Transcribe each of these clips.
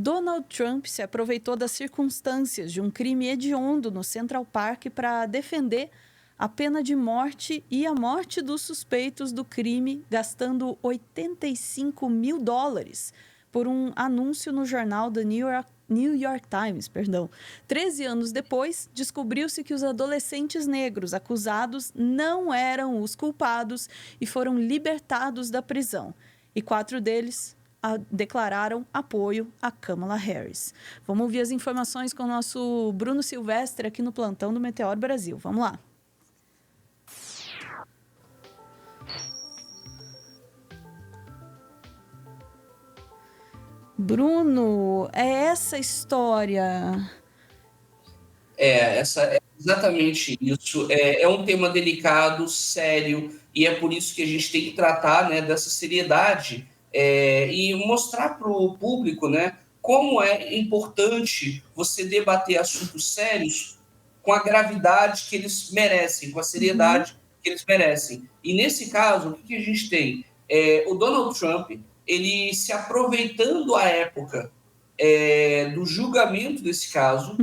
Donald Trump se aproveitou das circunstâncias de um crime hediondo no Central Park para defender a pena de morte e a morte dos suspeitos do crime, gastando $85 mil por um anúncio no jornal da New York Times. 13 anos depois, descobriu-se que os adolescentes negros acusados não eram os culpados e foram libertados da prisão. E 4 deles declararam apoio a Kamala Harris. Vamos ouvir as informações com o nosso Bruno Silvestre aqui no plantão do Meteoro Brasil. Vamos lá. Bruno, é essa história? É exatamente isso. É um tema delicado, sério, e é por isso que a gente tem que tratar, né, dessa seriedade e mostrar para o público, né, como é importante você debater assuntos sérios com a gravidade que eles merecem, com a seriedade que eles merecem. E nesse caso, o que a gente tem? O Donald Trump, ele se aproveitando a época do julgamento desse caso,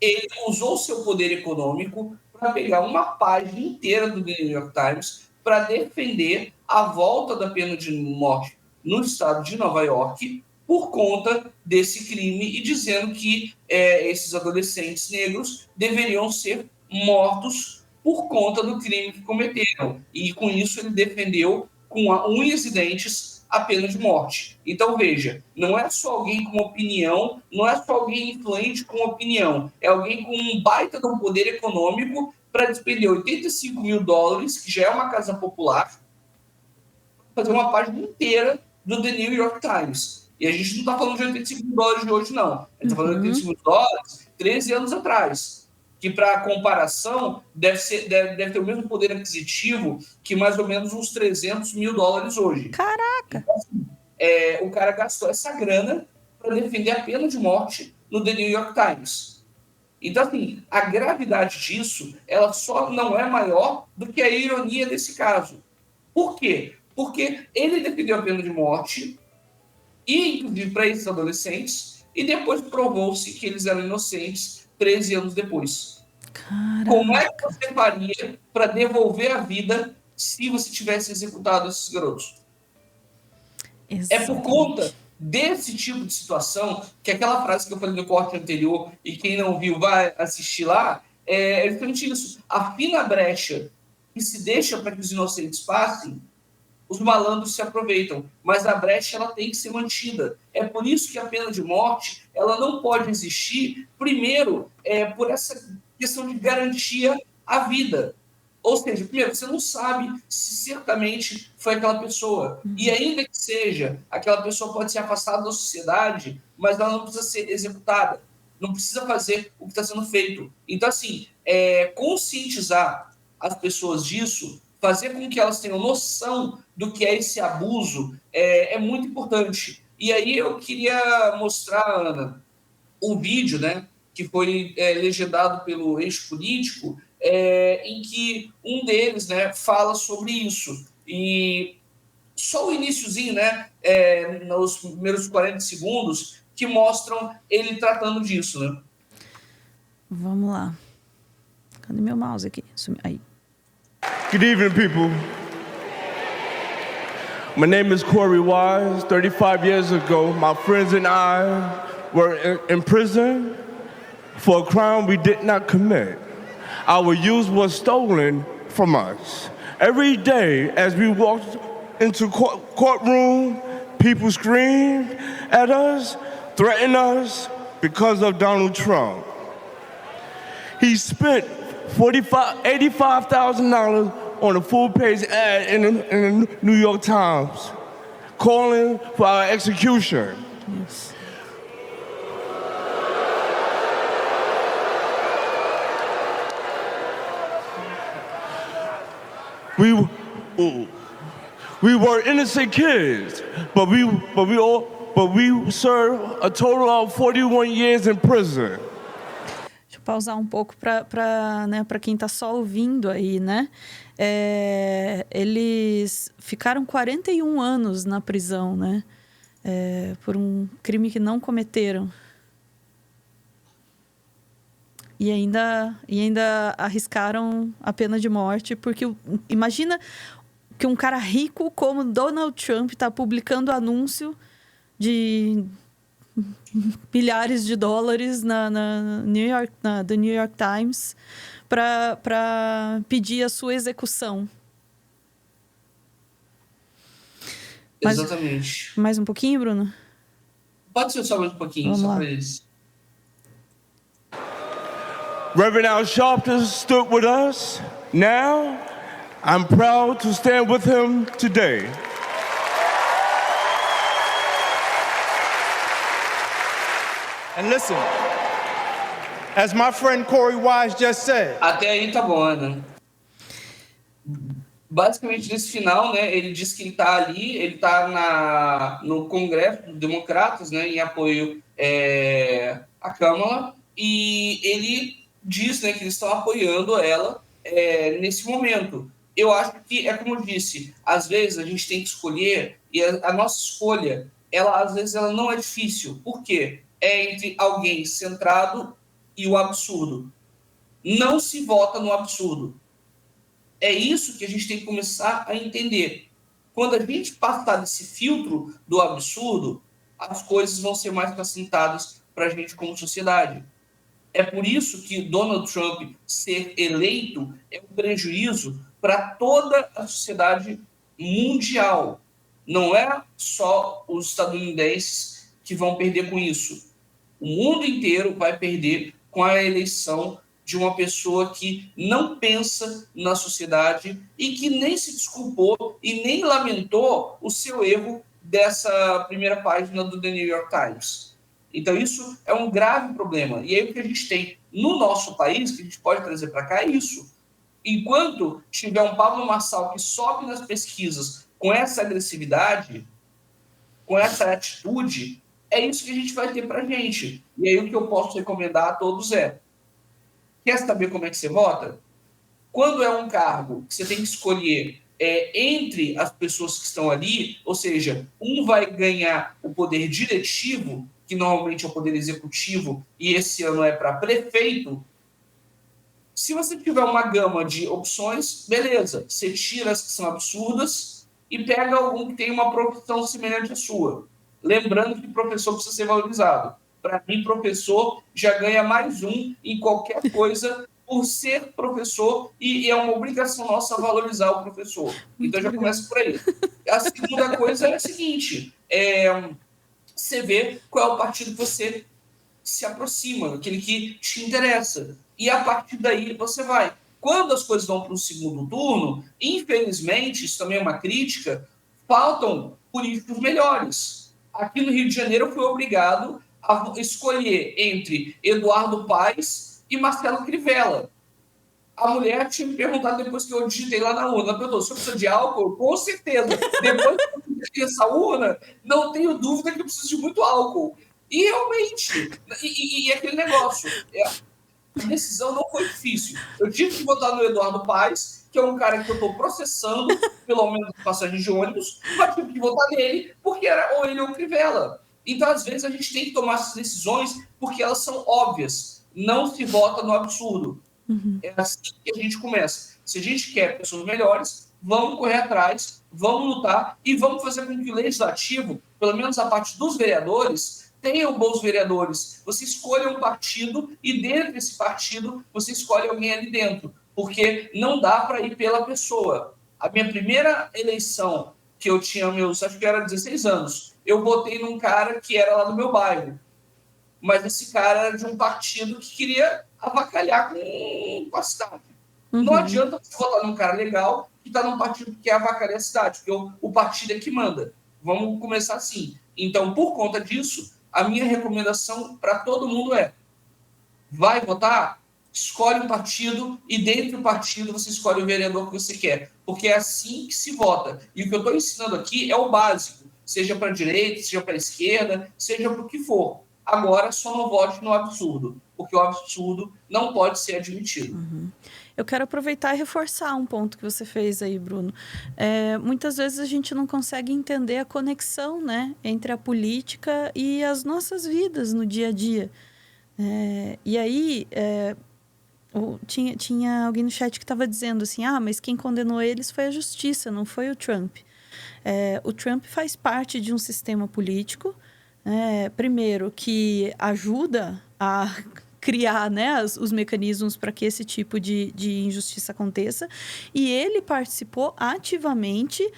ele usou seu poder econômico para pegar uma página inteira do New York Times para defender a volta da pena de morte no estado de Nova York por conta desse crime e dizendo que esses adolescentes negros deveriam ser mortos por conta do crime que cometeram. E com isso ele defendeu com unhas e dentes a pena de morte. Então, veja, não é só alguém com opinião, não é só alguém influente com opinião, é alguém com um baita de um poder econômico para despender $85 mil, que já é uma casa popular, fazer uma página inteira do The New York Times. E a gente não está falando de $85 mil de hoje, não. A gente está falando de $85 mil 13 anos atrás. Que, para comparação, deve ter o mesmo poder aquisitivo que mais ou menos uns $300 mil hoje. Caraca! Então, assim, o cara gastou essa grana para defender a pena de morte no The New York Times. Então, assim, a gravidade disso, ela só não é maior do que a ironia desse caso. Por quê? Porque ele defendeu a pena de morte, e inclusive para esses adolescentes, e depois provou-se que eles eram inocentes 13 anos depois. Caraca. Como é que você faria para devolver a vida se você tivesse executado esses garotos? Exatamente. É por conta desse tipo de situação que aquela frase que eu falei no corte anterior, e quem não viu vai assistir lá, é exatamente isso. A fina brecha que se deixa para que os inocentes passem, os malandros se aproveitam, mas a brecha ela tem que ser mantida. É por isso que a pena de morte ela não pode existir, primeiro, por essa questão de garantia à vida. Ou seja, primeiro, você não sabe se certamente foi aquela pessoa. E ainda que seja, aquela pessoa pode ser afastada da sociedade, mas ela não precisa ser executada. Não precisa fazer o que está sendo feito. Então, assim, conscientizar as pessoas disso, fazer com que elas tenham noção do que é esse abuso, é muito importante. E aí eu queria mostrar, Ana, um vídeo, né, que foi legendado pelo ex-político, em que um deles, né, fala sobre isso. E só o iniciozinho, né, nos primeiros 40 segundos, que mostram ele tratando disso, né? Vamos lá. Cadê meu mouse aqui? Aí. Good evening, people. My name is Corey Wise. 35 years ago, my friends and I were in prison for a crime we did not commit. Our youth was stolen from us. Every day, as we walked into courtroom, people screamed at us, threatened us because of Donald Trump. He spent $85,000 on a full-page ad in the New York Times, calling for our execution. Yes. We were innocent kids, but we served a total of 41 years in prison. Deixa eu pausar um pouco para quem está só ouvindo aí, né? Eles ficaram 41 anos na prisão, né? por um crime que não cometeram. E ainda arriscaram a pena de morte, porque imagina que um cara rico como Donald Trump está publicando anúncio de milhares de dólares na do New York Times para pedir a sua execução. Exatamente. Mais um pouquinho, Bruno? Pode ser só mais um pouquinho, Vamos só lá. para eles. Reverend Al Sharpton stood with us. Now, I'm proud to stand with him today. And listen, as my friend Corey Wise just said, Até aí tá bom, né? Basicamente, nesse final, né, ele diz que ele tá ali, ele tá no Congresso dos Democratas, né, em apoio à Câmara, e ele diz, né, que eles estão apoiando ela nesse momento. Eu acho que, como eu disse, às vezes a gente tem que escolher, e a nossa escolha, às vezes ela não é difícil. Por quê? É entre alguém centrado e o absurdo. Não se vota no absurdo. É isso que a gente tem que começar a entender. Quando a gente passar desse filtro do absurdo, as coisas vão ser mais facilitadas para a gente como sociedade. É por isso que Donald Trump ser eleito é um prejuízo para toda a sociedade mundial. Não é só os estadunidenses que vão perder com isso. O mundo inteiro vai perder com a eleição de uma pessoa que não pensa na sociedade e que nem se desculpou e nem lamentou o seu erro dessa primeira página do The New York Times. Então, isso é um grave problema. E aí, o que a gente tem no nosso país, que a gente pode trazer para cá, é isso. Enquanto tiver um Pablo Marçal que sobe nas pesquisas com essa agressividade, com essa atitude, é isso que a gente vai ter para a gente. E aí, o que eu posso recomendar a todos quer saber como é que você vota? Quando é um cargo que você tem que escolher entre as pessoas que estão ali, ou seja, um vai ganhar o poder diretivo, que normalmente é o poder executivo, e esse ano é para prefeito. Se você tiver uma gama de opções, beleza, você tira as que são absurdas e pega algum que tem uma profissão semelhante à sua. Lembrando que professor precisa ser valorizado. Para mim, professor já ganha mais um em qualquer coisa por ser professor, e é uma obrigação nossa valorizar o professor. Então, já começa por aí. A segunda coisa é a seguinte, você vê qual é o partido que você se aproxima, aquele que te interessa. E a partir daí você vai. Quando as coisas vão para o segundo turno, infelizmente, isso também é uma crítica, faltam políticos melhores. Aqui no Rio de Janeiro eu fui obrigado a escolher entre Eduardo Paes e Marcelo Crivella. A mulher tinha me perguntado depois que eu digitei lá na urna, ela perguntou, você precisa de álcool? Com certeza. Depois que eu digitei essa urna, não tenho dúvida que eu preciso de muito álcool. E realmente, e aquele negócio, a decisão não foi difícil. Eu tive que votar no Eduardo Paes, que é um cara que eu estou processando, pelo menos passagem de ônibus, mas tive que votar nele, porque era ou ele ou Crivella. Então, às vezes, a gente tem que tomar essas decisões porque elas são óbvias. Não se vota no absurdo. É assim que a gente começa. Se a gente quer pessoas melhores, vamos correr atrás, vamos lutar e vamos fazer com que o legislativo, pelo menos a parte dos vereadores, tenham bons vereadores. Você escolhe um partido e dentro desse partido você escolhe alguém ali dentro, porque não dá para ir pela pessoa. A minha primeira eleição, que eu tinha acho que era 16 anos, eu votei num cara que era lá do meu bairro, mas esse cara era de um partido que queria avacalhar com a cidade. Não adianta você votar num cara legal que está num partido que quer avacalhar a cidade, porque o partido é que manda. Vamos começar assim. Então, por conta disso, a minha recomendação para todo mundo vai votar? Escolhe um partido e dentro do partido você escolhe o vereador que você quer, porque é assim que se vota. E o que eu estou ensinando aqui é o básico, seja para a direita, seja para a esquerda, seja para o que for. Agora, só não vote no absurdo, porque o absurdo não pode ser admitido. eu quero aproveitar e reforçar um ponto que você fez aí, Bruno. Muitas vezes a gente não consegue entender a conexão, né, entre a política e as nossas vidas no dia a dia. E aí, tinha alguém no chat que estava dizendo assim, mas quem condenou eles foi a justiça, não foi o Trump. O Trump faz parte de um sistema político, primeiro, que ajuda a criar, né, os mecanismos para que esse tipo de injustiça aconteça. E ele participou ativamente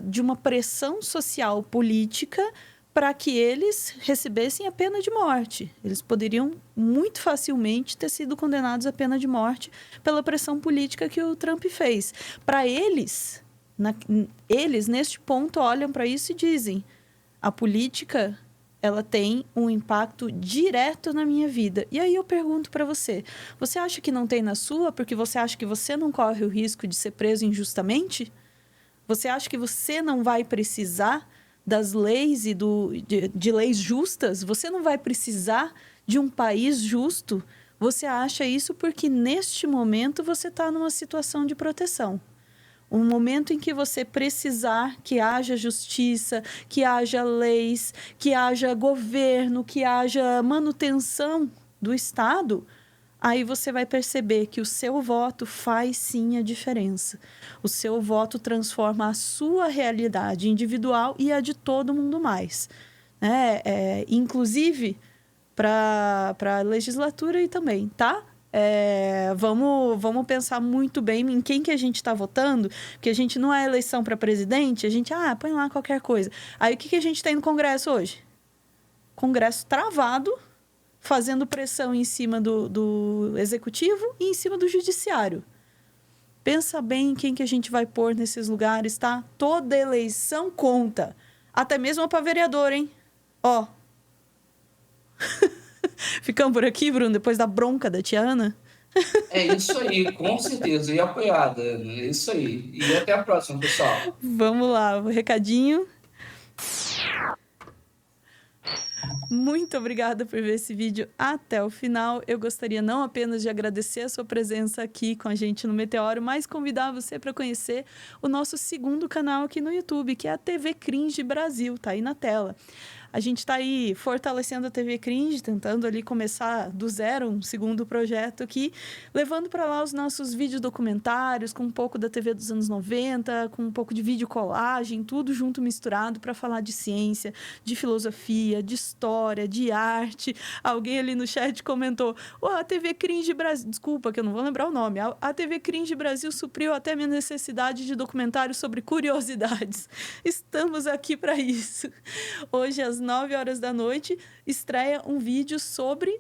de uma pressão social política para que eles recebessem a pena de morte. Eles poderiam muito facilmente ter sido condenados à pena de morte pela pressão política que o Trump fez. Para eles, eles, neste ponto, olham para isso e dizem: a política, ela tem um impacto direto na minha vida. E aí eu pergunto para você, você acha que não tem na sua porque você acha que você não corre o risco de ser preso injustamente? Você acha que você não vai precisar das leis e de leis justas? Você não vai precisar de um país justo? Você acha isso porque neste momento você está numa situação de proteção. Um momento em que você precisar que haja justiça, que haja leis, que haja governo, que haja manutenção do Estado, aí você vai perceber que o seu voto faz sim a diferença. O seu voto transforma a sua realidade individual e a de todo mundo mais. Inclusive para a legislatura e também, tá? Vamos pensar muito bem em quem que a gente está votando, porque a gente não é eleição para presidente, a gente, põe lá qualquer coisa. Aí o que a gente tem no Congresso hoje? Congresso travado, fazendo pressão em cima do Executivo e em cima do Judiciário. Pensa bem em quem que a gente vai pôr nesses lugares, tá? Toda eleição conta. Até mesmo para vereador, hein? Ficamos por aqui, Bruno, depois da bronca da tia Ana? É isso aí, com certeza. E apoiada, é isso aí. E até a próxima, pessoal. Vamos lá, o recadinho. Muito obrigada por ver esse vídeo até o final. Eu gostaria não apenas de agradecer a sua presença aqui com a gente no Meteoro, mas convidar você para conhecer o nosso segundo canal aqui no YouTube, que é a TV Cringe Brasil, tá aí na tela. A gente está aí fortalecendo a TV Cringe, tentando ali começar do zero um segundo projeto aqui, levando para lá os nossos vídeos documentários, com um pouco da TV dos anos 90, com um pouco de vídeo colagem, tudo junto misturado para falar de ciência, de filosofia, de história, de arte. Alguém ali no chat comentou, a TV Cringe Brasil, desculpa que eu não vou lembrar o nome, a TV Cringe Brasil supriu até a minha necessidade de documentários sobre curiosidades. Estamos aqui para isso. Hoje, às 9 horas da noite, estreia um vídeo sobre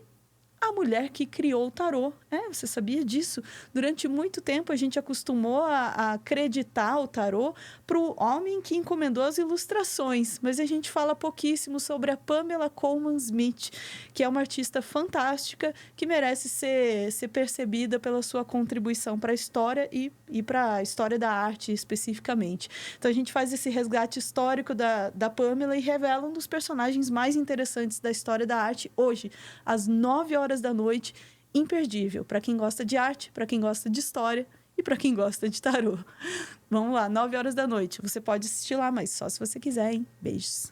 a mulher que criou o tarô. Você sabia disso? Durante muito tempo, a gente acostumou a acreditar o tarô para o homem que encomendou as ilustrações, mas a gente fala pouquíssimo sobre a Pamela Colman Smith, que é uma artista fantástica que merece ser percebida pela sua contribuição para a história e para a história da arte especificamente. Então, a gente faz esse resgate histórico da Pamela e revela um dos personagens mais interessantes da história da arte hoje, às 9 horas da noite, imperdível para quem gosta de arte, para quem gosta de história e para quem gosta de tarô. Vamos lá, 9 horas da noite. Você pode assistir lá, mas só se você quiser, hein? Beijos.